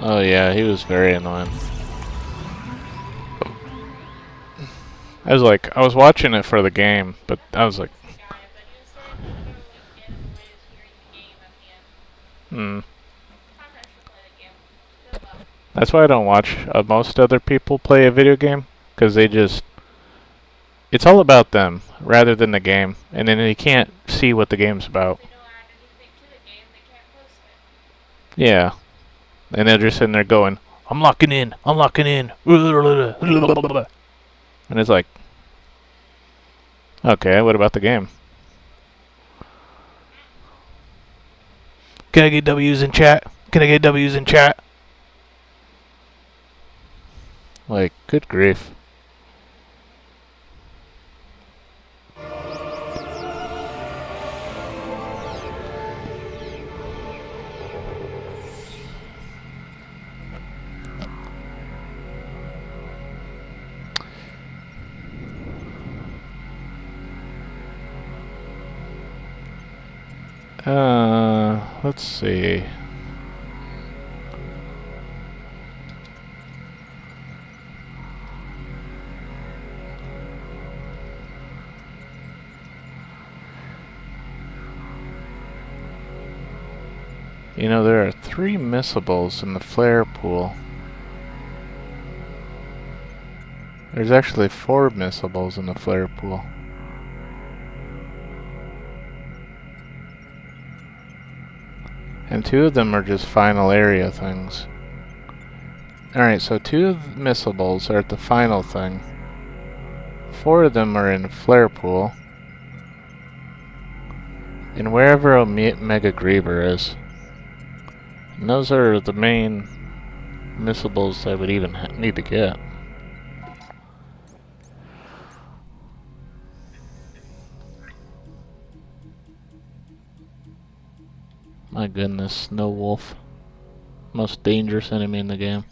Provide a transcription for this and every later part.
Oh yeah, he was very annoying. I was watching it for the game, but I was like, hmm. That's why I don't watch most other people play a video game, because it's all about them rather than the game, and then you can't see what the game's about. Yeah, and they're just sitting there going, I'm locking in, and it's like, okay, what about the game? Can I get W's in chat? Can I get W's in chat? Like, good grief. Let's see. You know, there are 3 missables in the flare pool. There's actually 4 missables in the flare pool. And 2 of them are just final area things. Alright, so 2 of the missables are at the final thing. 4 of them are in flare pool. And wherever Omega Griever is. And those are the main missables I would even need to get. My goodness, Snow Wolf. Most dangerous enemy in the game.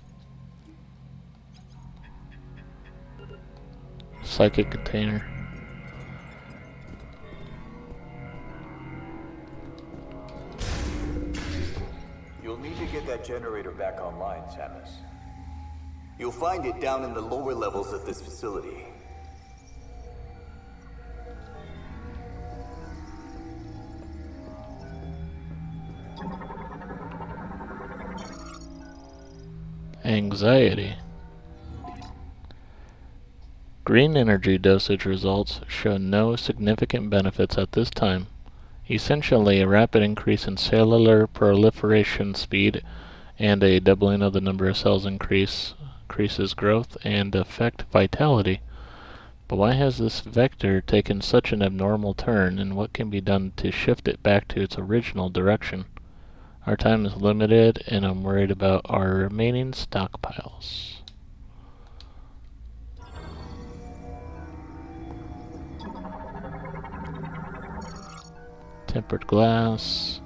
Psychic container. You'll need to get that generator back online, Samus. You'll find it down in the lower levels of this facility. Anxiety. Green energy dosage results show no significant benefits at this time. Essentially, a rapid increase in cellular proliferation speed and a doubling of the number of cells increases growth and affect vitality. But why has this vector taken such an abnormal turn, and what can be done to shift it back to its original direction? Our time is limited, and I'm worried about our remaining stockpiles. Tempered glass.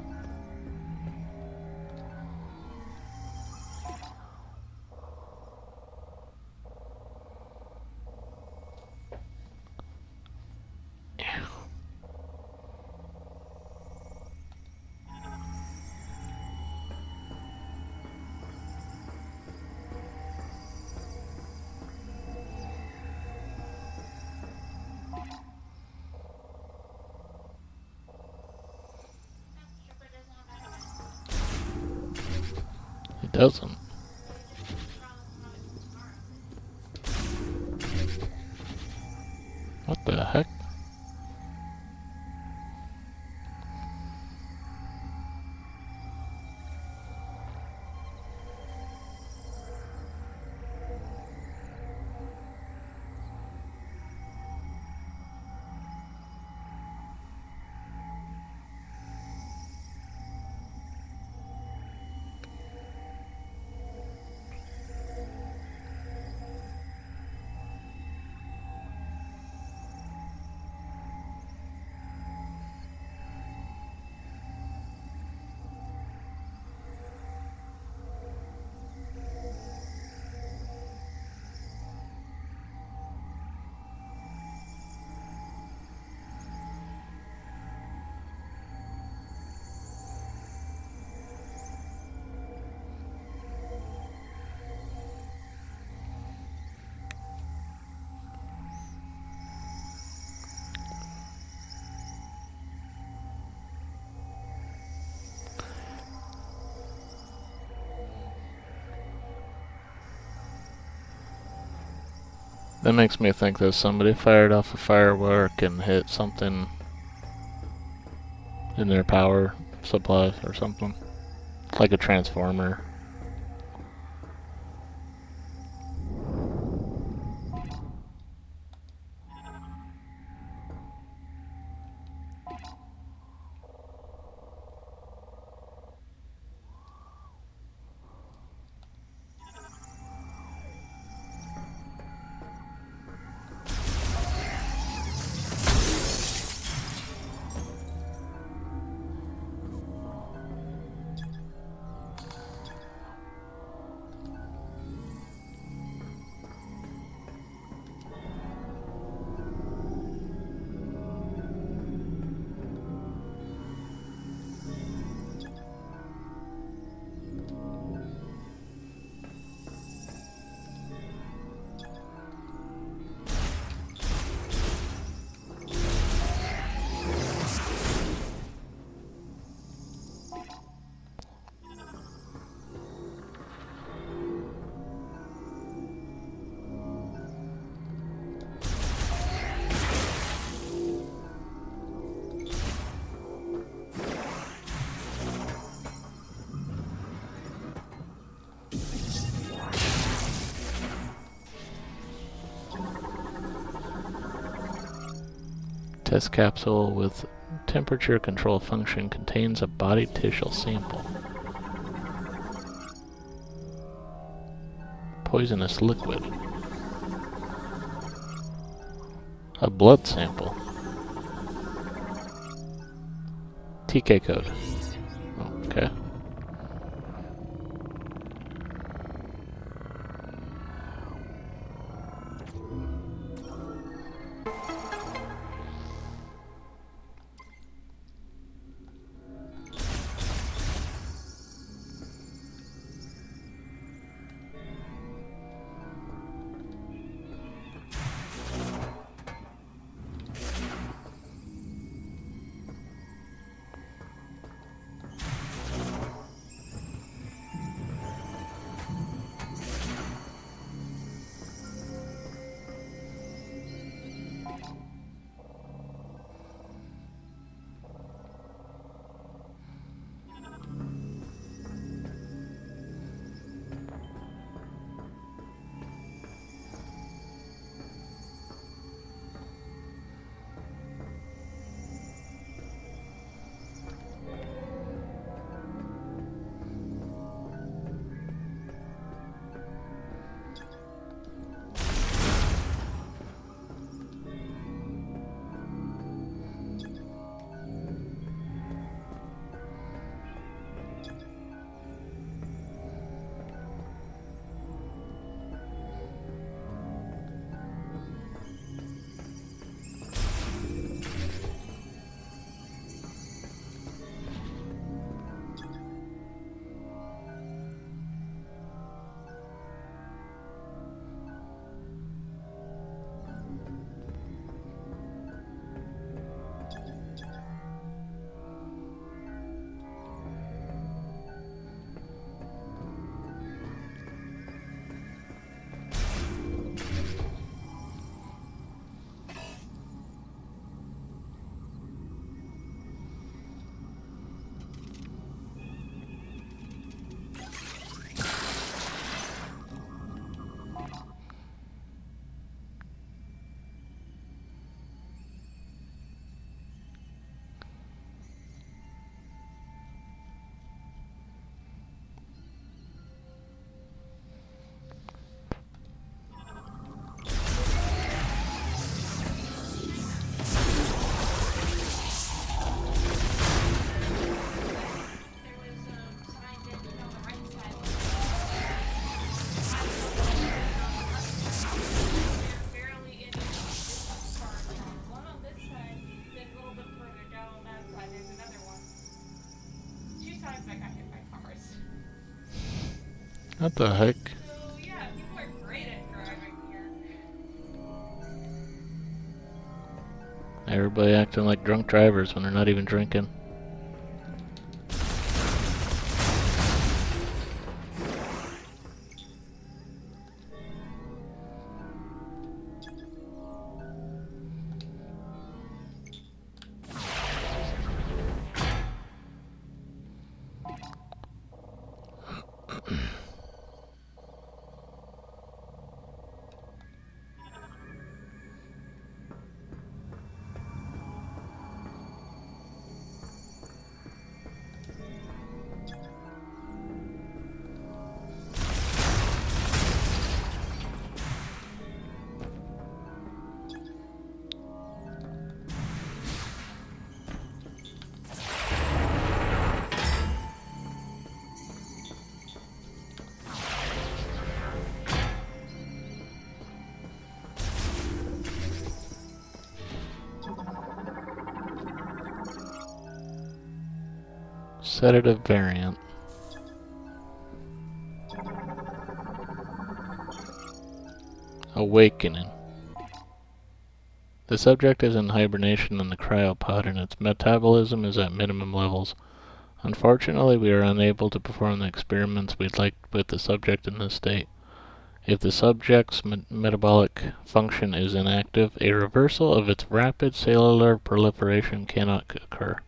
It doesn't. What the heck? That makes me think that somebody fired off a firework and hit something in their power supply or something. Like a transformer. Test capsule with temperature control function contains a body tissue sample. Poisonous liquid. A blood sample. TK code. Okay. What the heck? So yeah, people are great at driving here. Everybody acting like drunk drivers when they're not even drinking. Sedative variant. Awakening. The subject is in hibernation in the cryopod and its metabolism is at minimum levels. Unfortunately, we are unable to perform the experiments we'd like with the subject in this state. If the subject's metabolic function is inactive, a reversal of its rapid cellular proliferation cannot occur.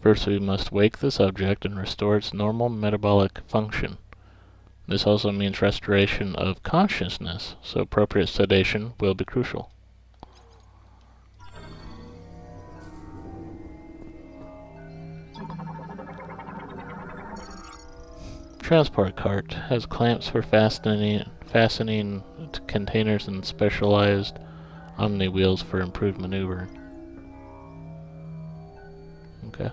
First, we must wake the subject and restore its normal metabolic function. This also means restoration of consciousness, so appropriate sedation will be crucial. Transport cart has clamps for fastening containers and specialized omni wheels for improved maneuvering. Okay.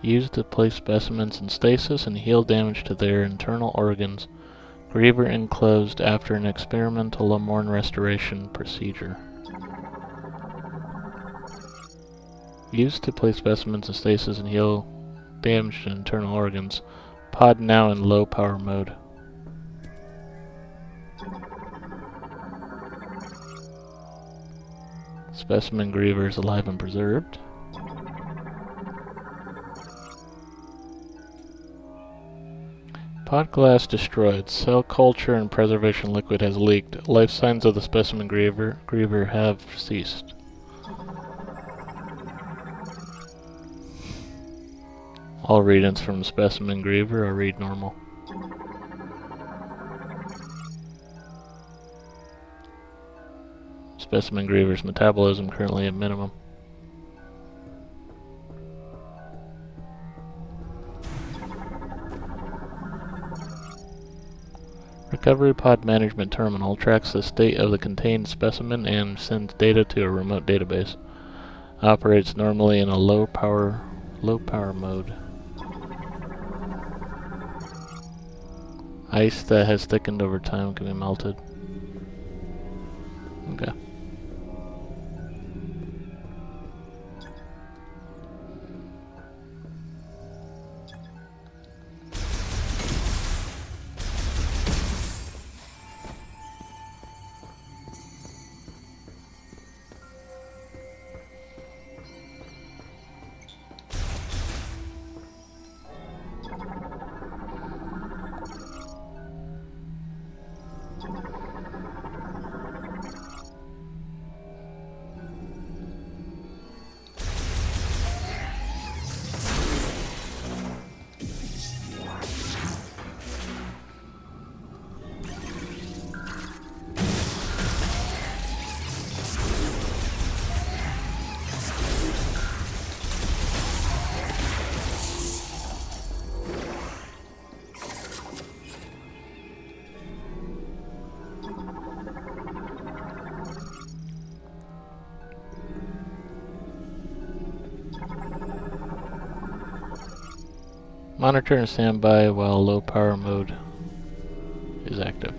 Used to place specimens in stasis and heal damage to their internal organs. Griever enclosed after an experimental Lamorne restoration procedure. Used to place specimens in stasis and heal damage to internal organs. Pod now in low power mode. Specimen Griever is alive and preserved. Pod glass destroyed. Cell culture and preservation liquid has leaked. Life signs of the specimen Griever have ceased. All readings from specimen Griever are read normal. Specimen Griever's metabolism currently at minimum. Recovery Pod Management Terminal tracks the state of the contained specimen and sends data to a remote database. Operates normally in a low power mode. Ice that has thickened over time can be melted. Okay. Monitor and standby while low power mode is active.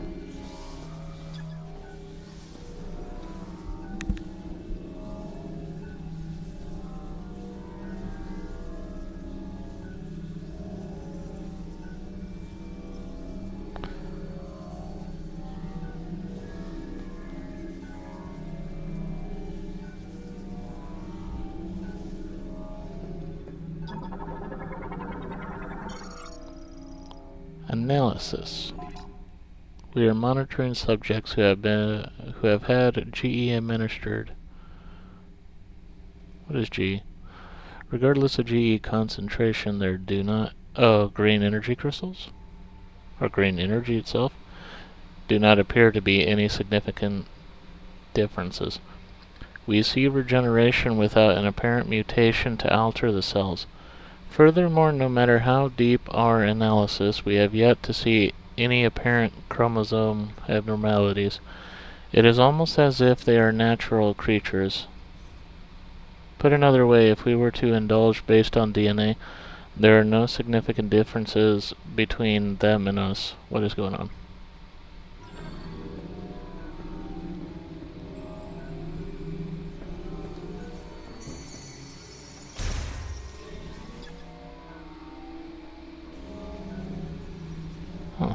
Analysis. We are monitoring subjects who have had GE administered. What is GE? Regardless of GE concentration, there do not green energy crystals, or green energy itself, do not appear to be any significant differences. We see regeneration without an apparent mutation to alter the cells. Furthermore, no matter how deep our analysis, we have yet to see any apparent chromosome abnormalities. It is almost as if they are natural creatures. Put another way, if we were to indulge based on DNA, there are no significant differences between them and us. What is going on? Huh.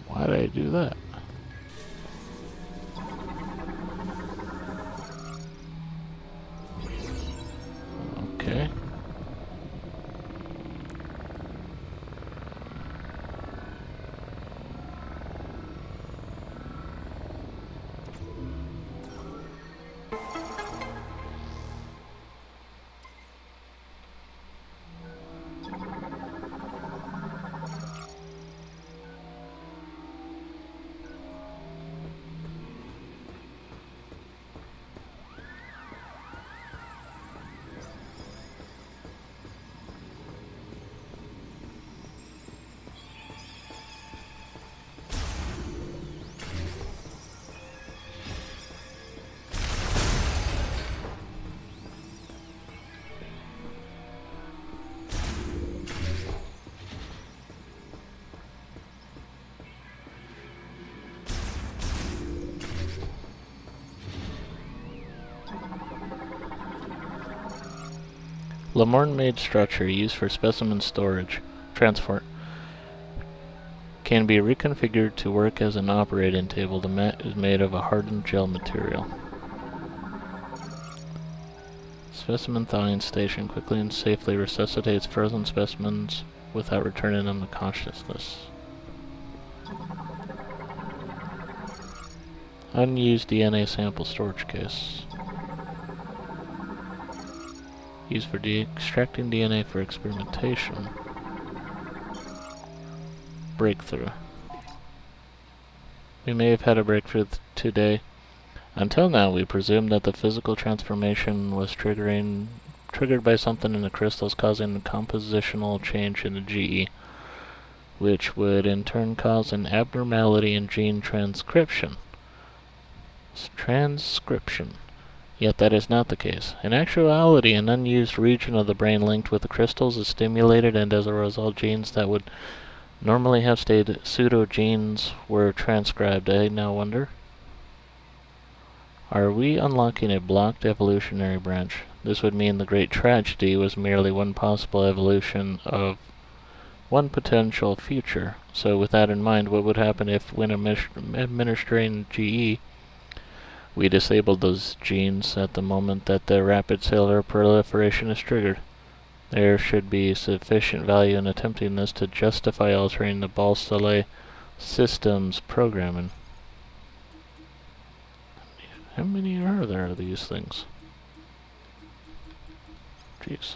Why did I do that? Okay. Lamorne-made structure used for specimen storage, transport, can be reconfigured to work as an operating table. The mat is made of a hardened gel material. Specimen thawing station quickly and safely resuscitates frozen specimens without returning them to consciousness. Unused DNA sample storage case. Used for extracting DNA for experimentation. Breakthrough. We may have had a breakthrough today. Until now, we presumed that the physical transformation was triggered by something in the crystals causing a compositional change in the GE, which would in turn cause an abnormality in gene transcription. Yet that is not the case. In actuality, an unused region of the brain linked with the crystals is stimulated, and as a result, genes that would normally have stayed pseudogenes were transcribed. I now wonder, are we unlocking a blocked evolutionary branch? This would mean the great tragedy was merely one possible evolution of one potential future. So with that in mind, what would happen if, when administering GE, we disabled those genes at the moment that the rapid cellular proliferation is triggered? There should be sufficient value in attempting this to justify altering the Balsalé system's programming. How many are there of these things? Jeez.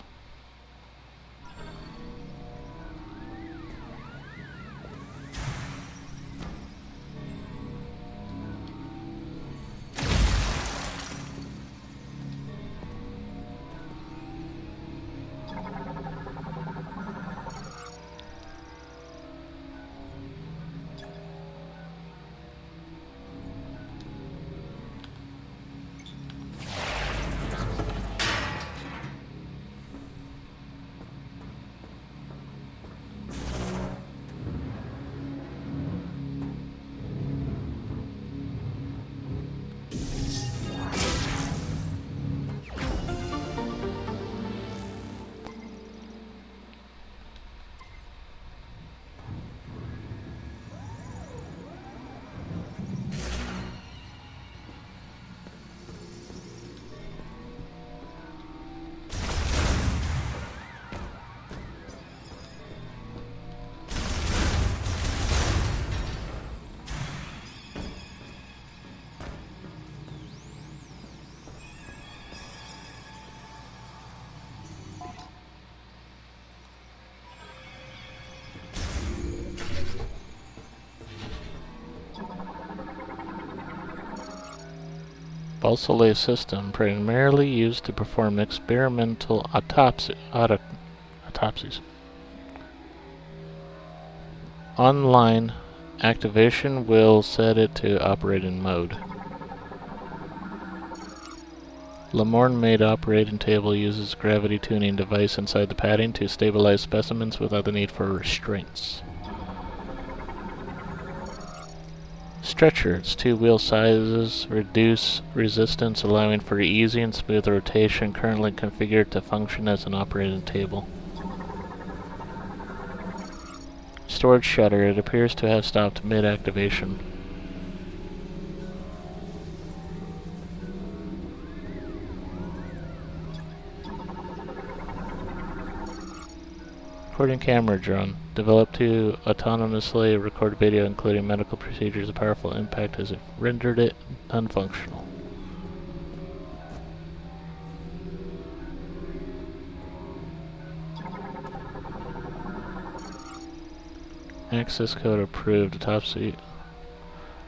Balsole system primarily used to perform experimental autopsies. Online activation will set it to operating mode. Lamorne-made operating table uses a gravity tuning device inside the padding to stabilize specimens without the need for restraints. Stretcher. Its two wheel sizes reduce resistance, allowing for easy and smooth rotation, currently configured to function as an operating table. Storage shutter. It appears to have stopped mid-activation. Recording camera drone. Developed to autonomously record video including medical procedures. A powerful impact has rendered it unfunctional. Access code approved.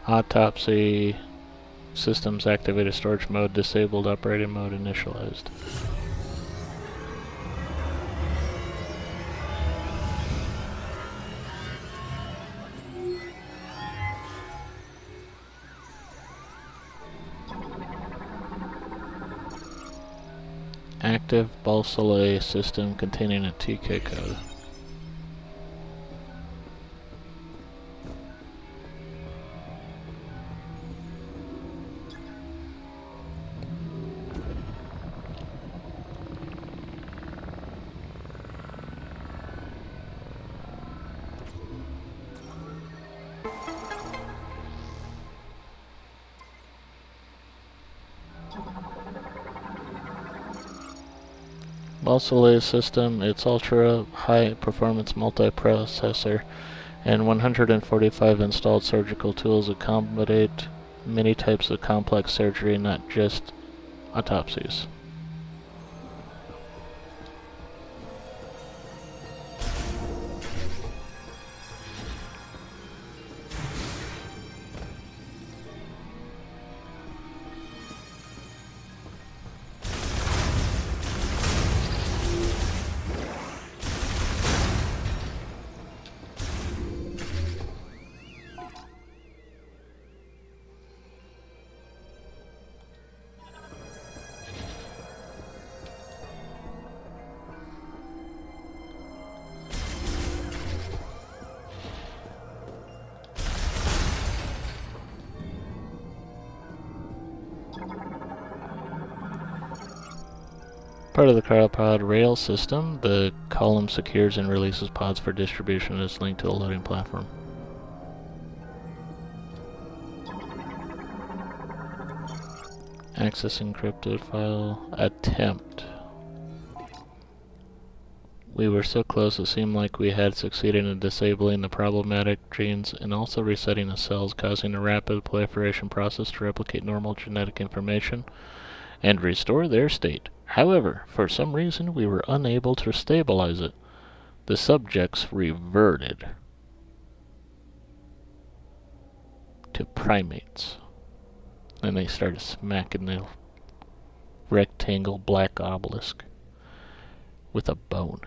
Autopsy systems activated. Storage mode disabled. Operating mode initialized. Active Balsole system containing a TK code. Balsole system, its ultra high performance multiprocessor and 145 installed surgical tools accommodate many types of complex surgery, not just autopsies. Part of the cryopod rail system, the column secures and releases pods for distribution and is linked to a loading platform. Access encrypted file attempt. We were so close it seemed like we had succeeded in disabling the problematic genes and also resetting the cells, causing a rapid proliferation process to replicate normal genetic information and restore their state. However, for some reason we were unable to stabilize it. The subjects reverted to primates. And they started smacking the rectangle black obelisk with a bone.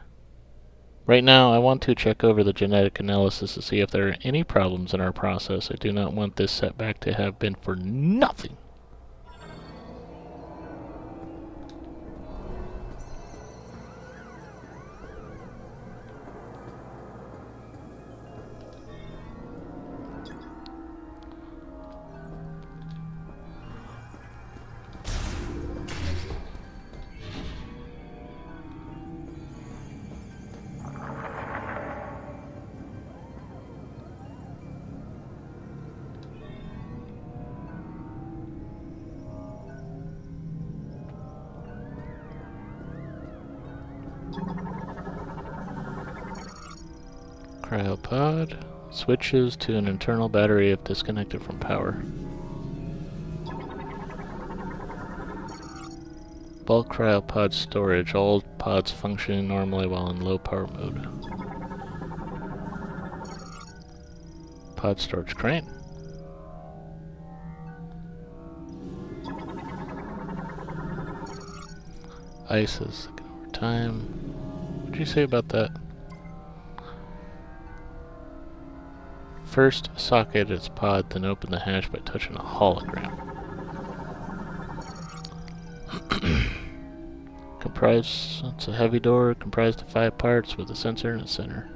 Right now, I want to check over the genetic analysis to see if there are any problems in our process. I do not want this setback to have been for nothing. Cryopod switches to an internal battery if disconnected from power. Bulk cryopod storage. All pods functioning normally while in low power mode. Pod storage crane. ices over time. What'd you say about that? First, socket its pod, then open the hatch by touching a hologram. It's a heavy door comprised of 5 parts with a sensor in the center.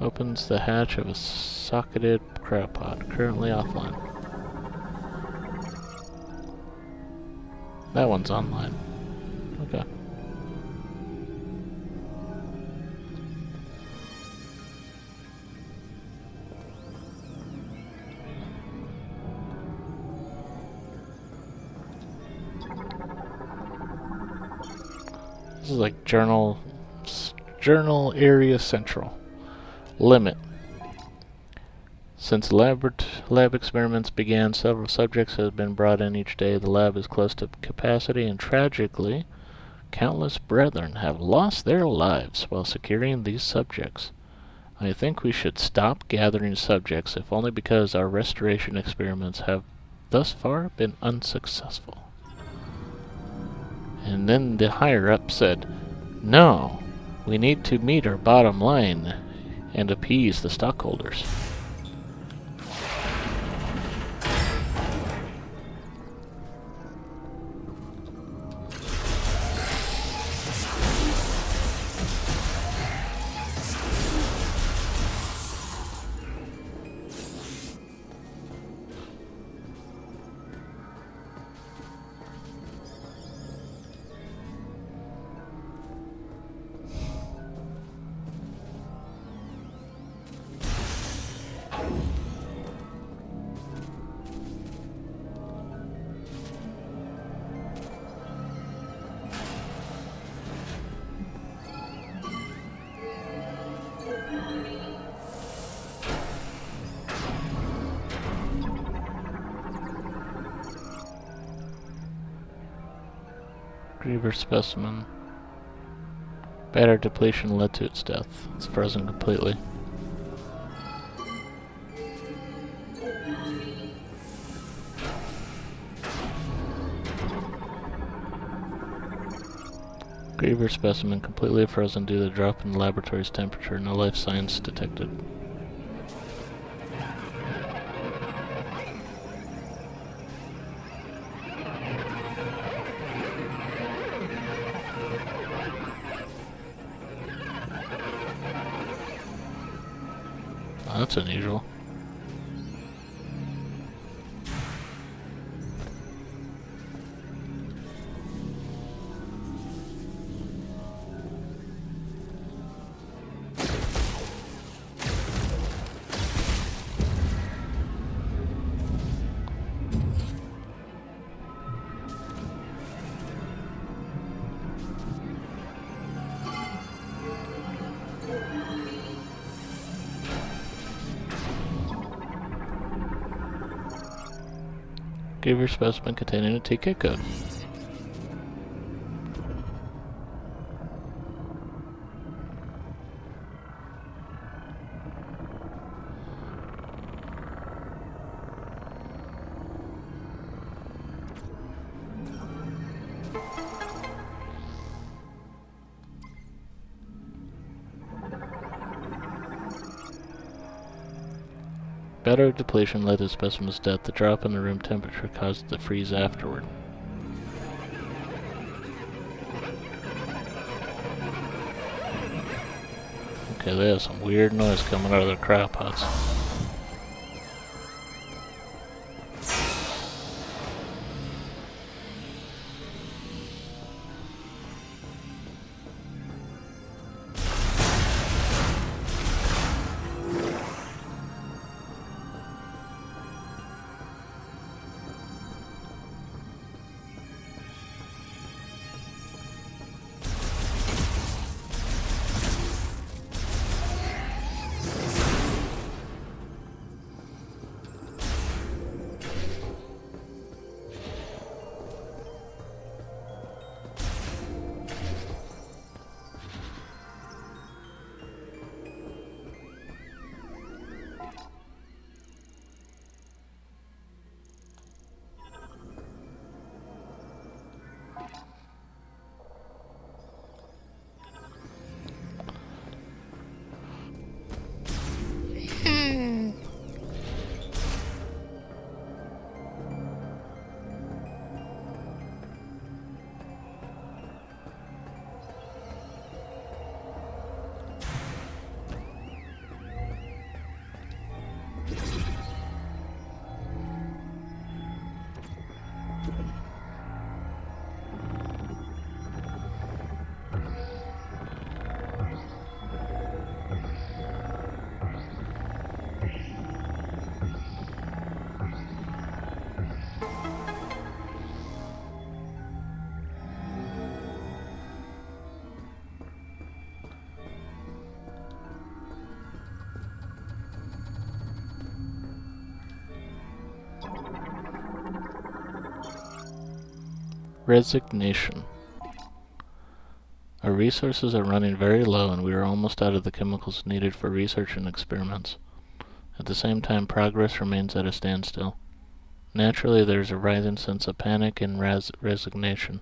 Opens the hatch of a socketed cryopod, currently offline. That one's online. Okay. This is like journal area central. Limit. Since lab experiments began, several subjects have been brought in each day. The lab is close to capacity, and tragically, countless brethren have lost their lives while securing these subjects. I think we should stop gathering subjects, if only because our restoration experiments have thus far been unsuccessful. And then the higher-up said, no, we need to meet our bottom line and appease the stockholders. Griever specimen. Battery depletion led to its death. It's frozen completely. Griever specimen completely frozen due to the drop in the laboratory's temperature. No life signs detected. Oh, that's unusual. Griever specimen containing a TK code. Battery depletion led to the specimen's death. The drop in the room temperature caused it to freeze afterward. Okay, they have some weird noise coming out of their cryopods. Resignation. Our resources are running very low and we are almost out of the chemicals needed for research and experiments. At the same time, progress remains at a standstill. Naturally, there is a rising sense of panic and resignation.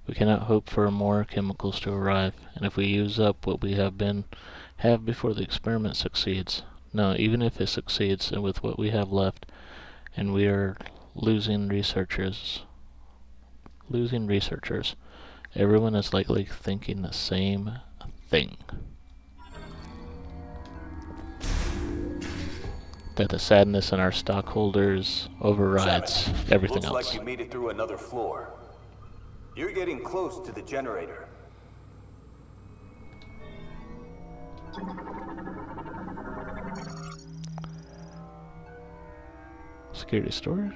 We cannot hope for more chemicals to arrive, and if we use up what we have before the experiment succeeds, no, even if it succeeds and with what we have left, and we are losing researchers, everyone is likely thinking the same thing. That the sadness in our stockholders overrides everything else. Looks like you made it through another floor. You're getting close to the generator. Security storage.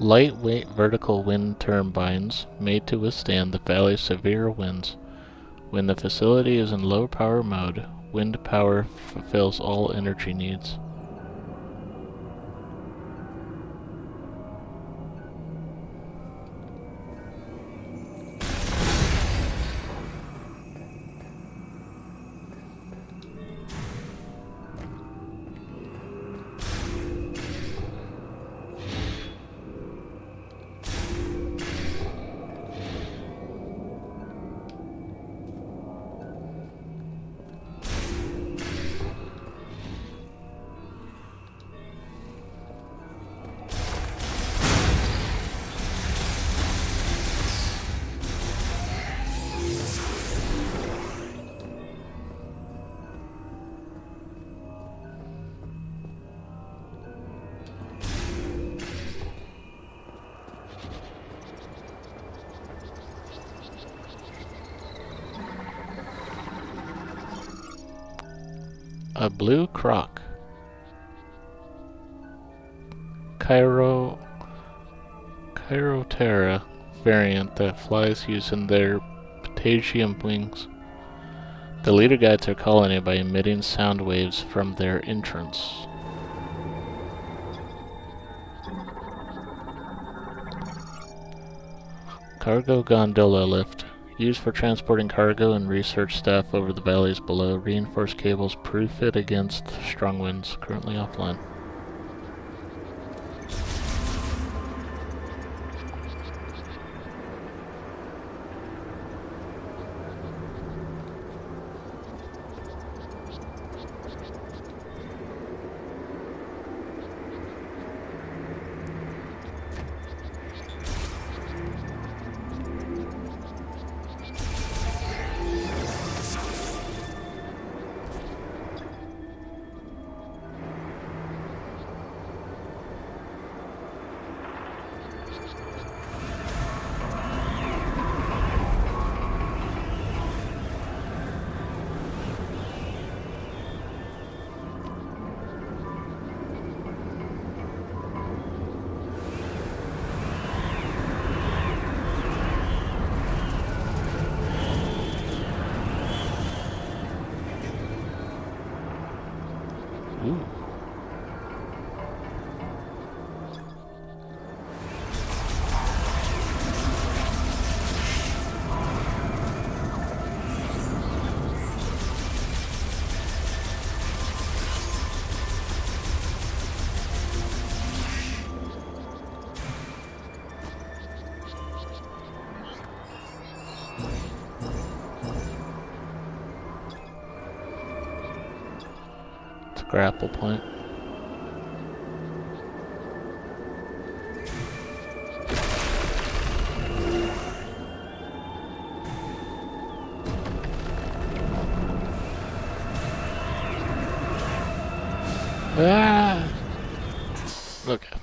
Lightweight vertical wind turbines made to withstand the valley's severe winds. When the facility is in low power mode, wind power fulfills all energy needs. A blue croc. Chirotera variant that flies using their patagium wings. The leader guides their colony by emitting sound waves from their entrance. Cargo gondola lift. Used for transporting cargo and research staff over the valleys below. Reinforced cables proof it against strong winds. Currently offline. Ooh. It's a grapple point. Okay.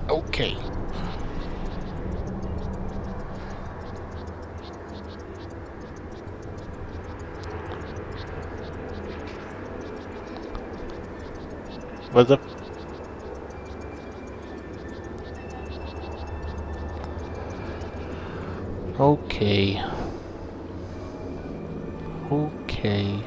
Okay. What's up? Okay. Okay.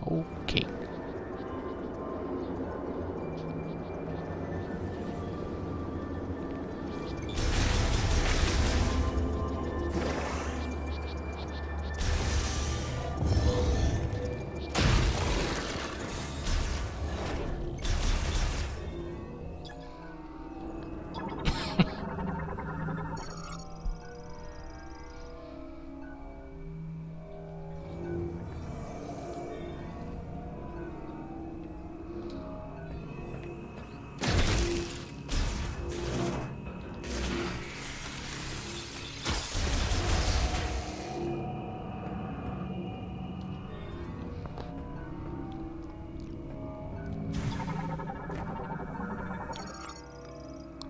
Okay.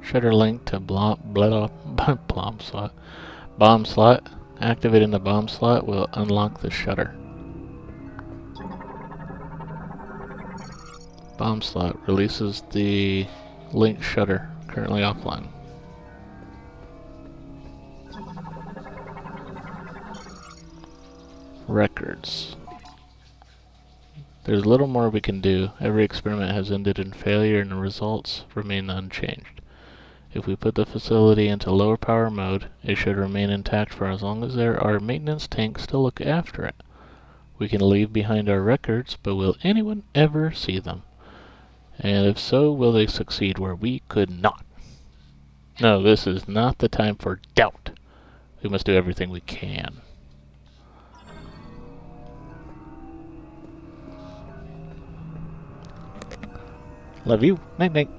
Shutter link to bomb slot. Bomb slot. Activating the bomb slot will unlock the shutter. Bomb slot releases the link shutter, currently offline. Records. There's little more we can do. Every experiment has ended in failure and the results remain unchanged. If we put the facility into lower power mode, it should remain intact for as long as there are maintenance tanks to look after it. We can leave behind our records, but will anyone ever see them? And if so, will they succeed where we could not? No, this is not the time for doubt. We must do everything we can. Love you. Night night.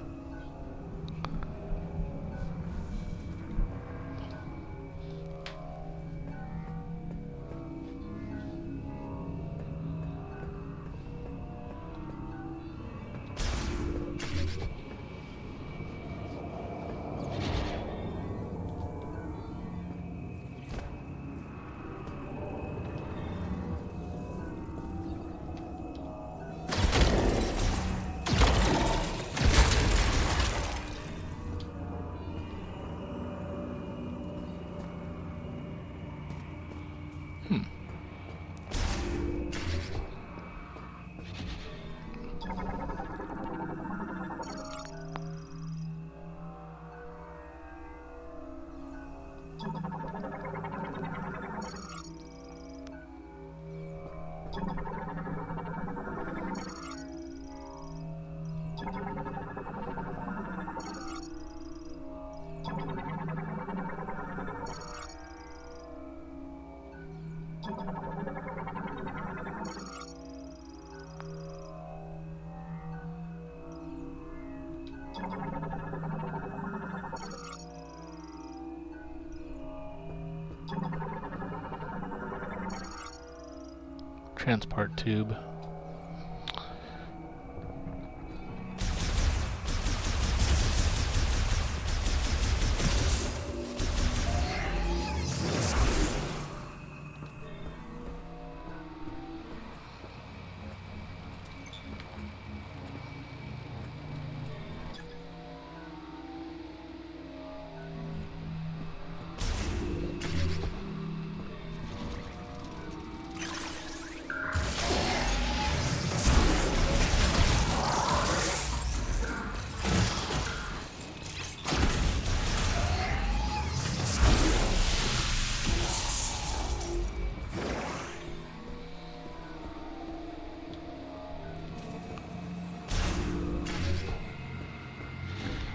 Transport tube.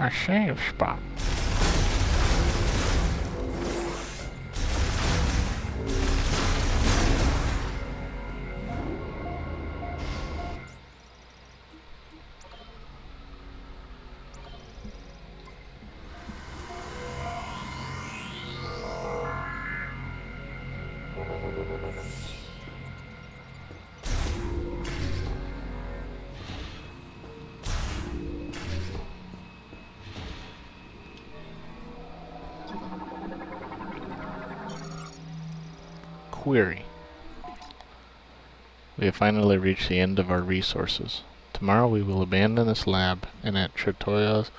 A save spot. Query. We have finally reached the end of our resources. Tomorrow we will abandon this lab and at Tritoya's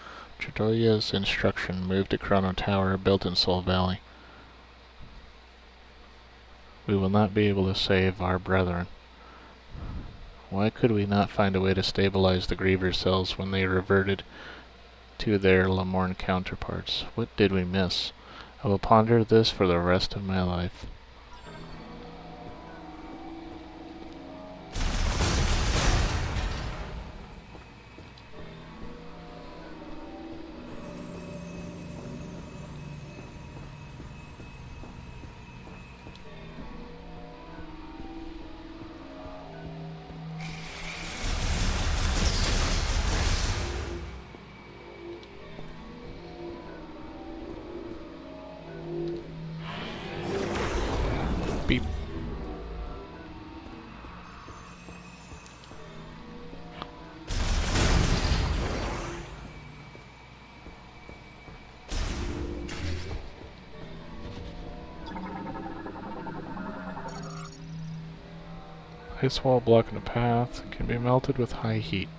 instruction move to Chrono Tower built in Soul Valley. We will not be able to save our brethren. Why could we not find a way to stabilize the Griever cells when they reverted to their Lamorne counterparts? What did we miss? I will ponder this for the rest of my life. Beep. Ice wall blocking the path can be melted with high heat.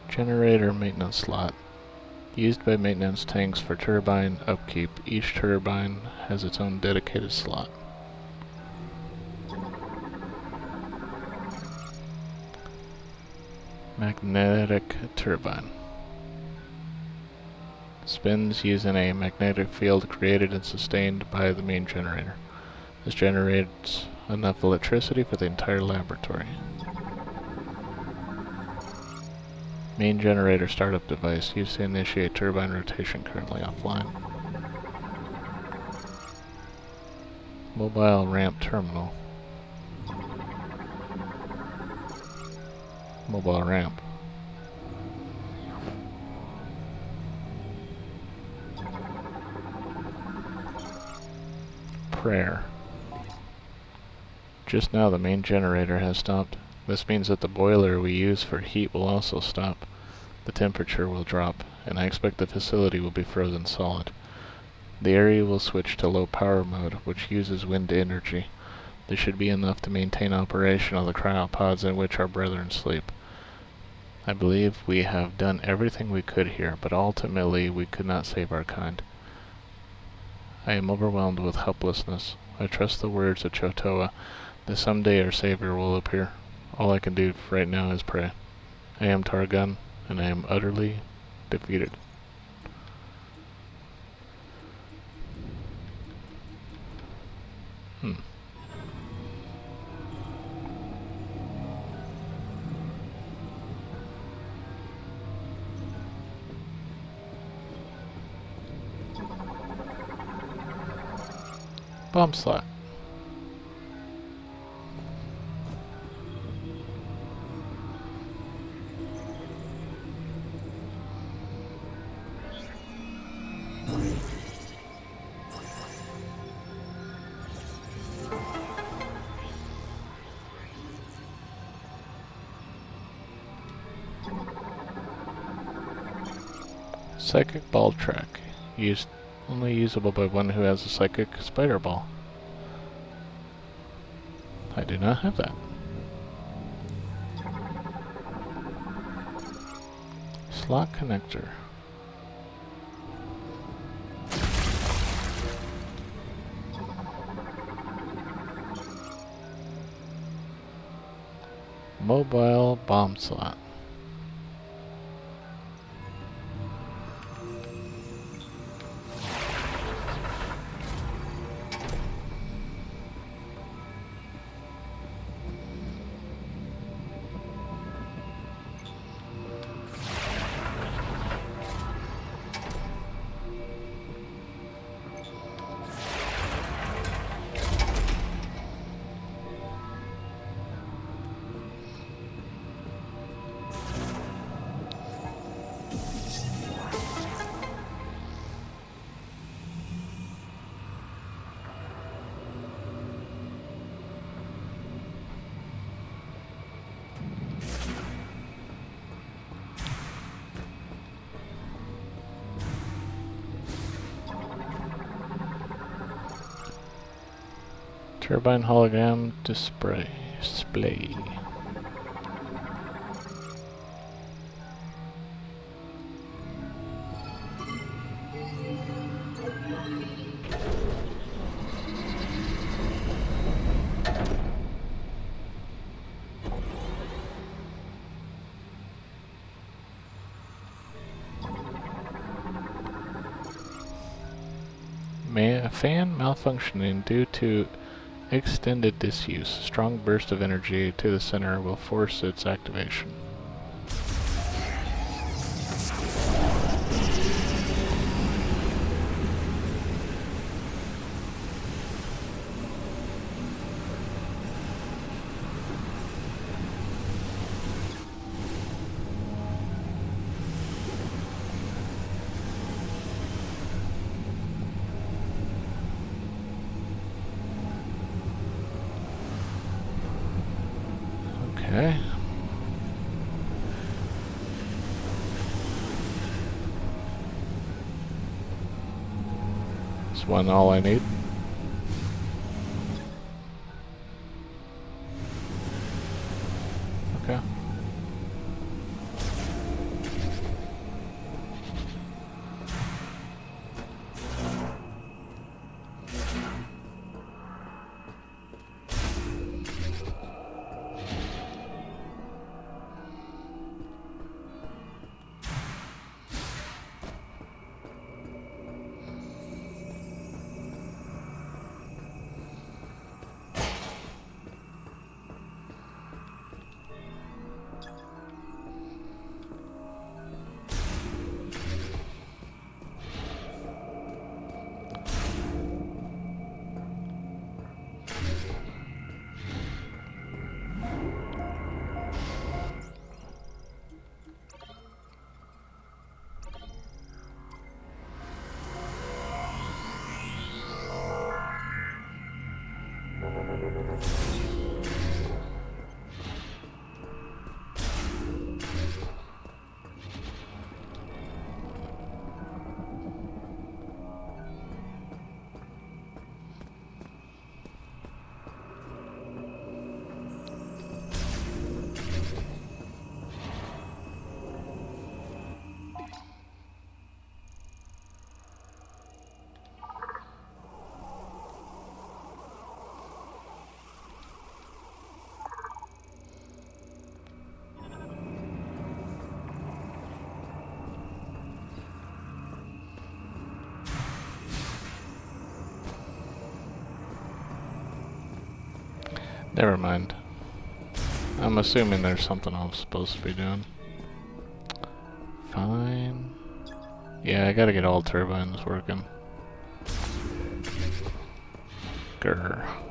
Generator maintenance slot. Used by maintenance tanks for turbine upkeep. Each turbine has its own dedicated slot. Magnetic turbine. Spins using a magnetic field created and sustained by the main generator. This generates enough electricity for the entire laboratory. Main generator startup device used to initiate turbine rotation, currently offline. Mobile ramp terminal. Mobile ramp. Prayer. Just now the main generator has stopped. This means that the boiler we use for heat will also stop. The temperature will drop, and I expect the facility will be frozen solid. The area will switch to low power mode, which uses wind energy. This should be enough to maintain operation of the cryopods in which our brethren sleep. I believe we have done everything we could here, but ultimately we could not save our kind. I am overwhelmed with helplessness. I trust the words of Chotoa that someday our savior will appear. All I can do right now is pray. I am Targun, and I am utterly defeated. Bomb slot. Psychic ball track. Only usable by one who has a psychic spider ball. I do not have that. Slot connector. Mobile bomb slot. Turbine hologram display. Fan malfunctioning due to extended disuse. Strong burst of energy to the center will force its activation. Okay. Is one all I need? Okay. Never mind. I'm assuming there's something I'm supposed to be doing. Fine. Yeah, I gotta get all turbines working. Grr.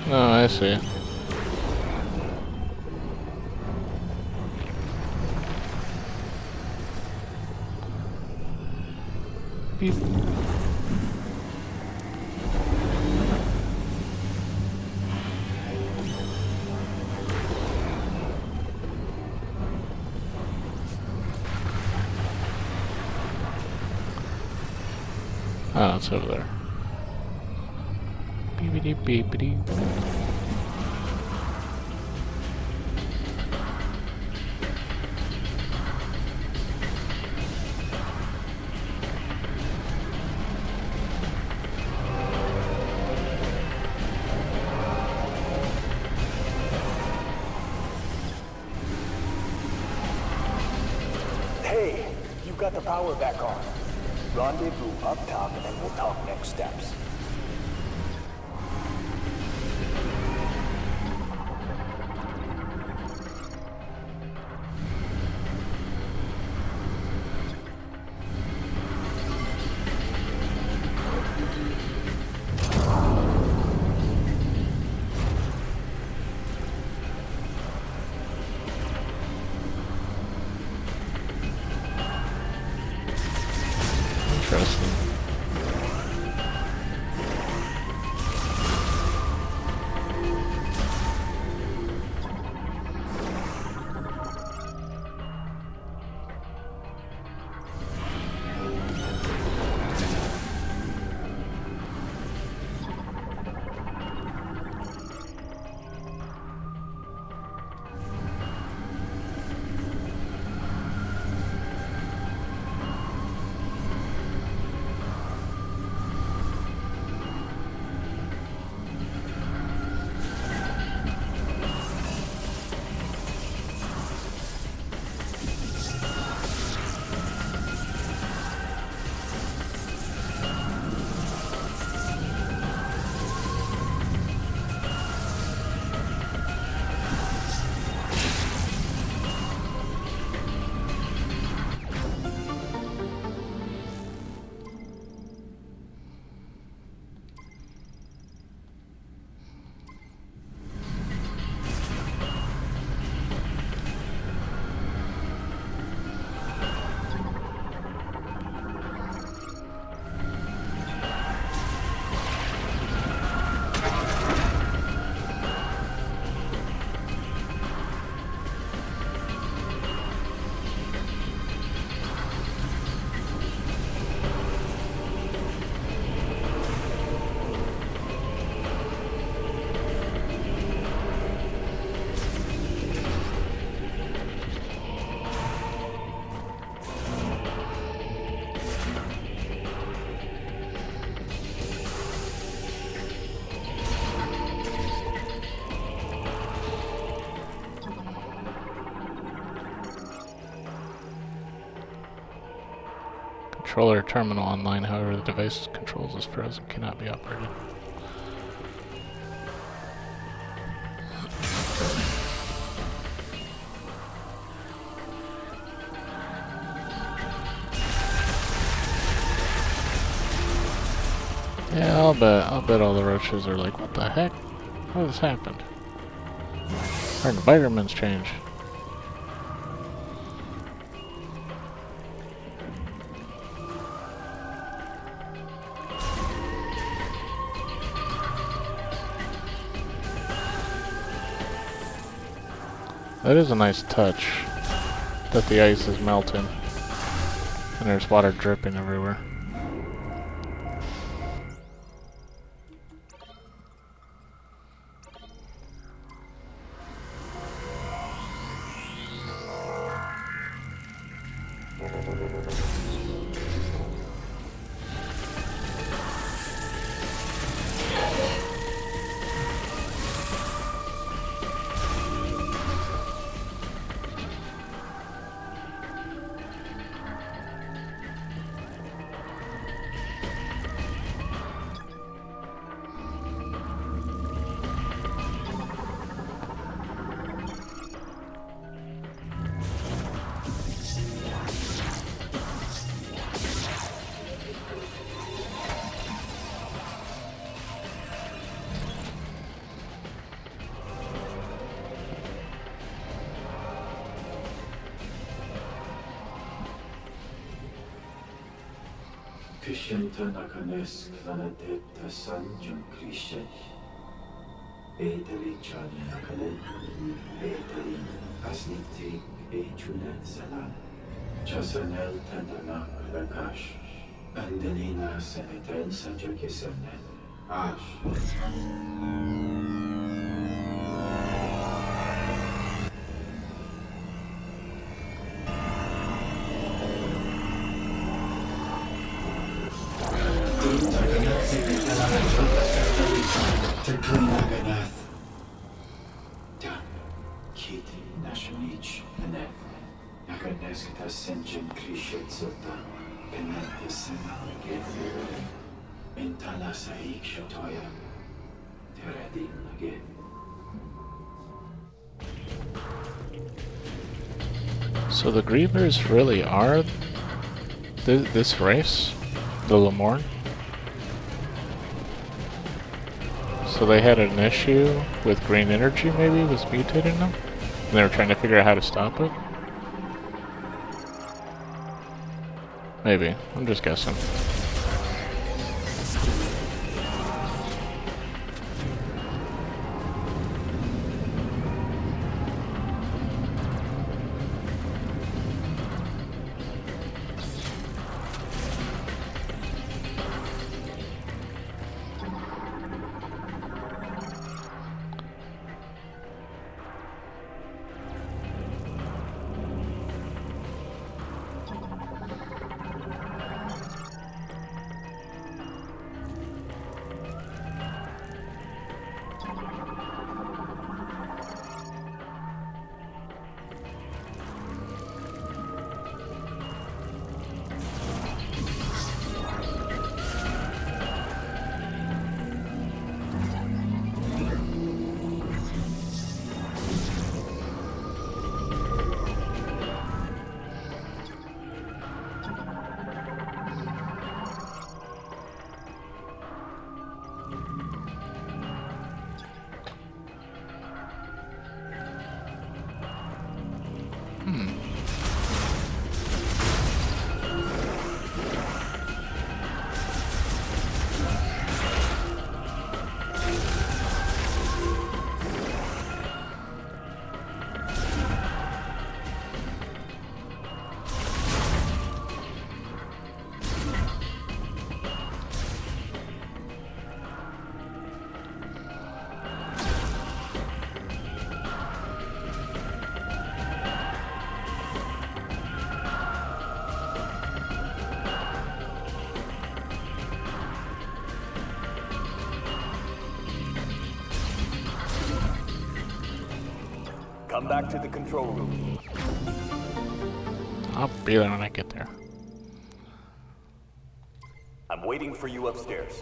Oh, I see. Beep. Oh, it's over there. Beepity beepity. Hey, you've got the power back on. Rendezvous up top and then we'll talk next steps. Interesting. controller terminal online, however the device controls is frozen, cannot be operated. Yeah, I'll bet all the roaches are like, what the heck? How this happened? Our environment's changed. That is a nice touch, that the ice is melting, and there's water dripping everywhere. Kishenta nakanes klanatet tasan jun krishen. Etali chan nakalen. Etali asniti echulen salan. Chasanel tandana rakash. Andelina senetel sajakisanen. Ash. So the Grievers really are this race? The Lemorn? So they had an issue with green energy, maybe, was mutating them? And they were trying to figure out how to stop it? Maybe. I'm just guessing. Come back to the control room. I'll be there when I get there. waiting for you upstairs.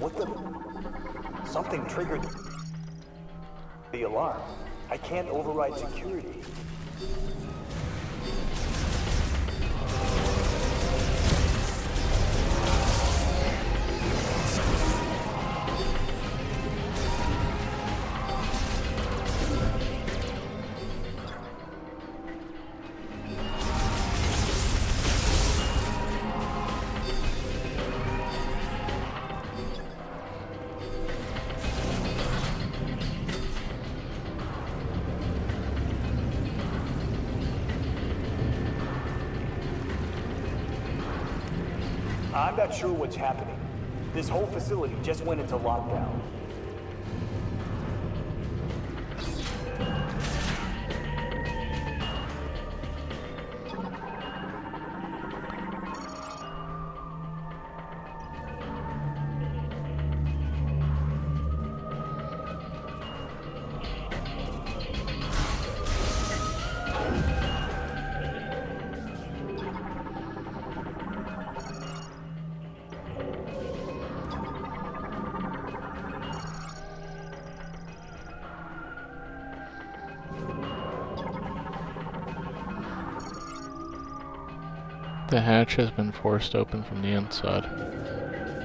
What the? Something triggered the alarm. I can't override security. I'm not sure what's happening. This whole facility just went into lockdown. The hatch has been forced open from the inside.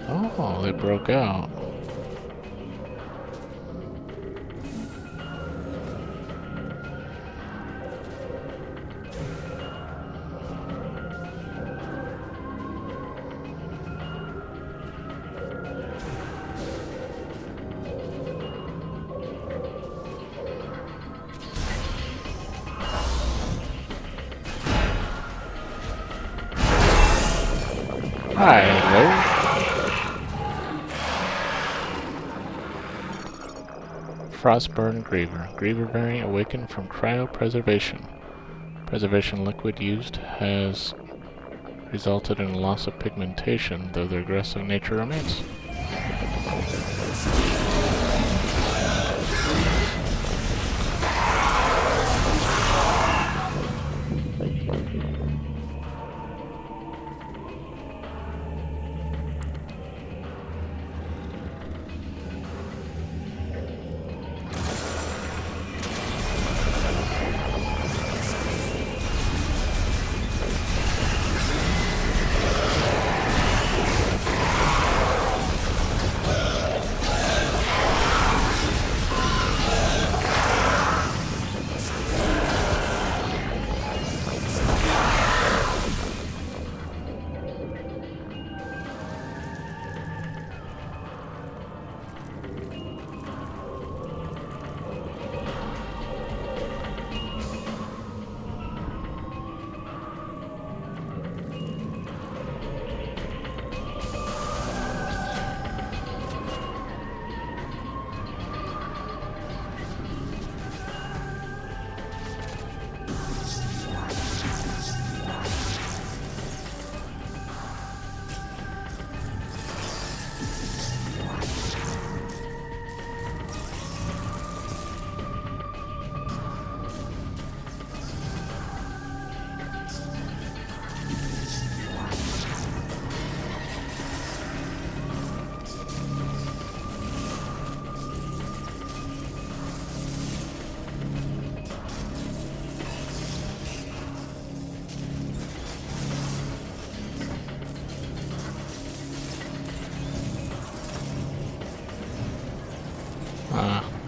Oh, they broke out. Hello. Frostburn Griever. Griever variant awakened from cryopreservation. Preservation liquid used has resulted in loss of pigmentation, though the aggressive nature remains.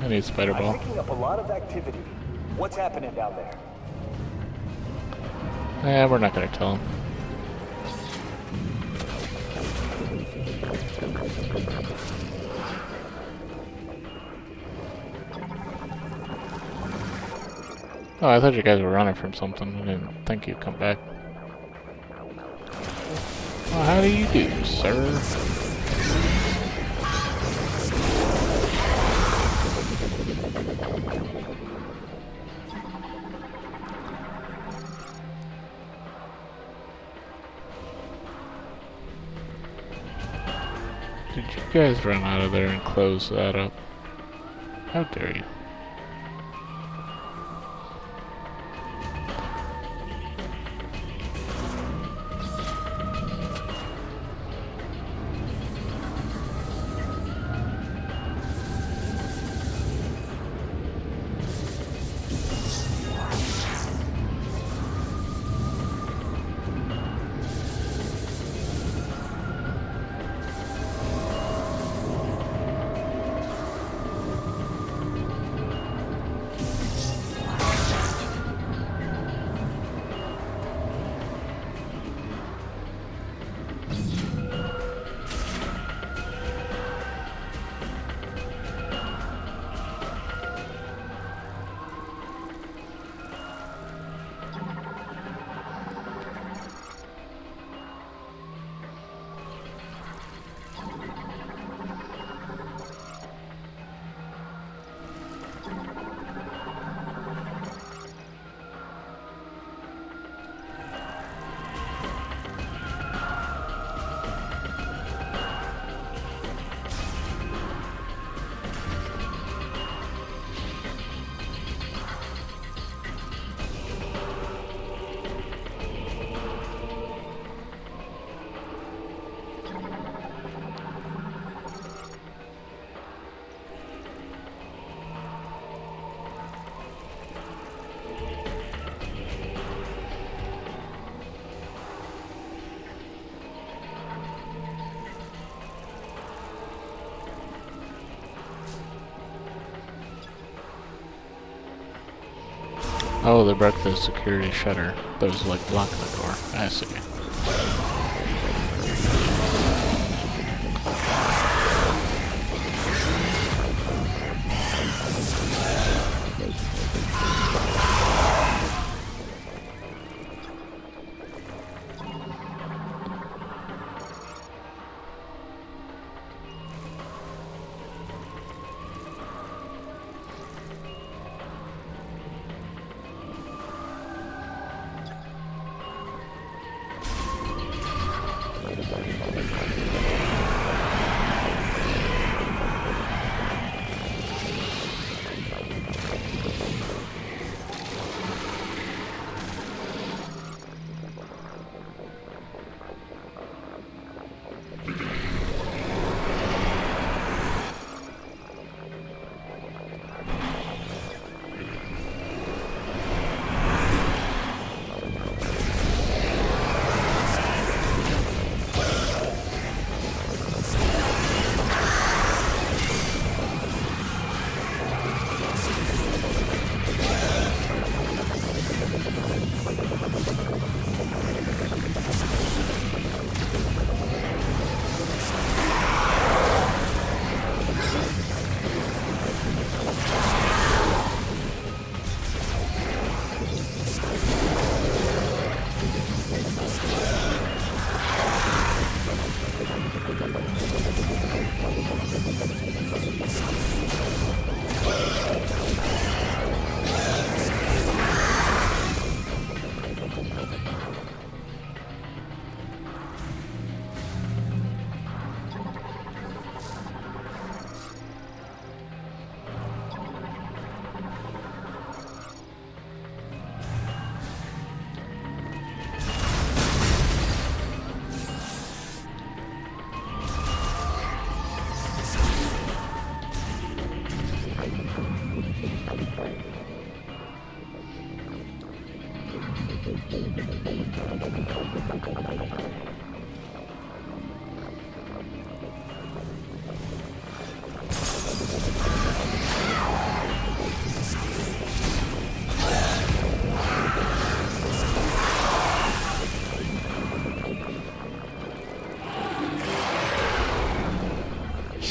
I need spider I'm ball. picking up a lot of activity. What's happening down there? We're not gonna tell him. Oh, I thought you guys were running from something. I didn't think you'd come back. Well, how do you do, sir? Did you guys run out of there and close that up? How dare you? Oh, they broke the security shutter that was like blocking the door. I see.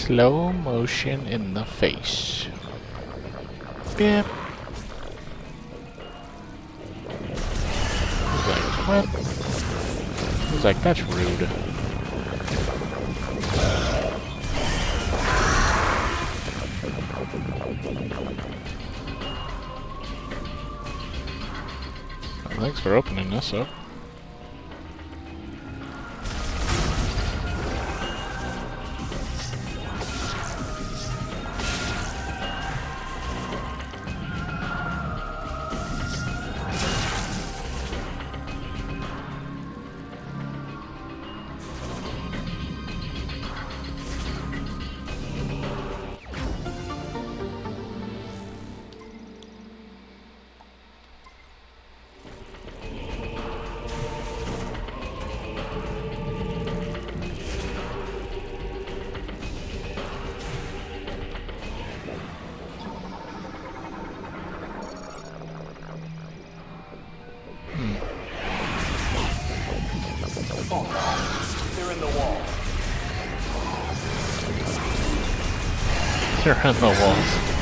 Slow motion in the face. Bip. He's like, what? He's like, that's rude. Thanks for opening this up. They're in the wall. They're in the walls.